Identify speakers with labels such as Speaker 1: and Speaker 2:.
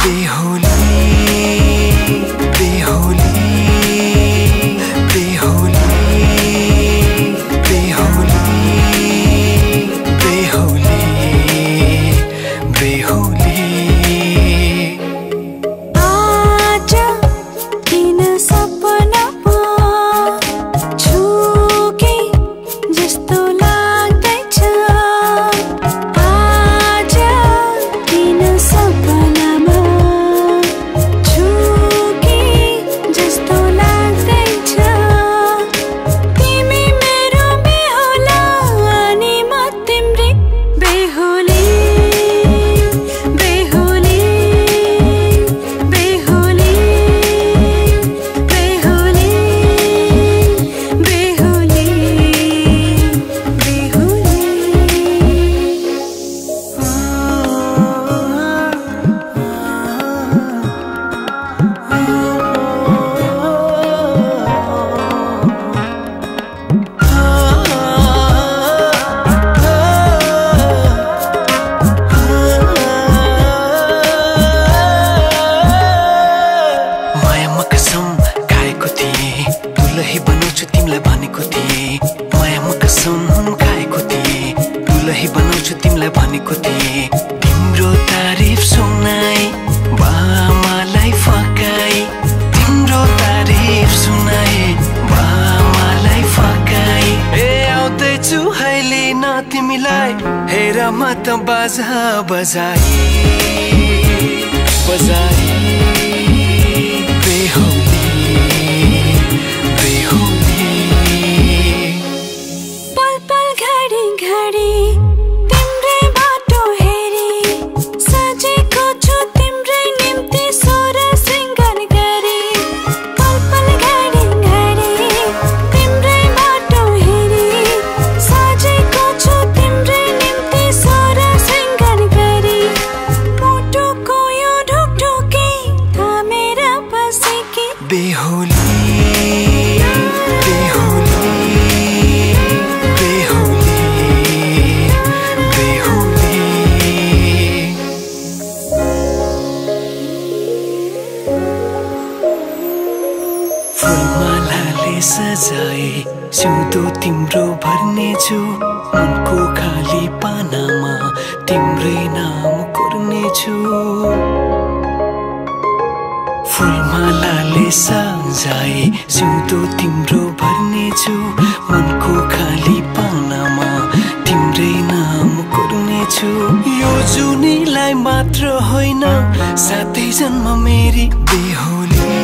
Speaker 1: बेहोली बेहोली बेहोली बेहोली बेहोली बेहोली
Speaker 2: आज किन सपनामा छु कि जस्तो लाग्दैछ आज किन सपनामा छु कि जस्तो लाग्दैछ तिमी मेरो बेहुला अनि म तिम्रै बेहुली बेहुली बेहुली बेहुली बेहुली
Speaker 1: मायामा कसम खाएको थिएँ दुलही बनाउँछु तिमीलाई भनेको थिएँ मायामा कसम खाएको थिएँ दुलही बनाउँछु तिमीलाई भनेको थिएँ तिम्रो तारिफ सुनाई बामालाई फकाई तिम्रो तारिफ सुनाई बामालाई फकाई ए आउँदैछु अहिले न तिमीलाई हेर म त बाजा बजाई बजाई बेहोली बेहोली
Speaker 2: पल पल घडी घडी तिम्रै बाटो हेरी सजेको छु तिम्रै निम्ति सोर सिंगार गरी पल पल घडी घडी तिम्रै बाटो हेरी सजेको छु तिम्रै निम्ति सोर सिंगार गरी मुटुको यो ढुकढुकी थामेर बसेकी
Speaker 1: बेहोली बेहोली बेहोली बेहोली फुलमालाले सजाए सिउँदो तिम्रो भर्नेछु मनको खाली पानामा तिम्रै नाम कोर्नेछु फुलमालाले सजाए सिउँदो तिम्रो भर्नेछु मनको खाली पानामा तिम्रै नाम कोर्नेछु यो जुनीलाई मात्र होइन साथै जन्म मेरी बेहोली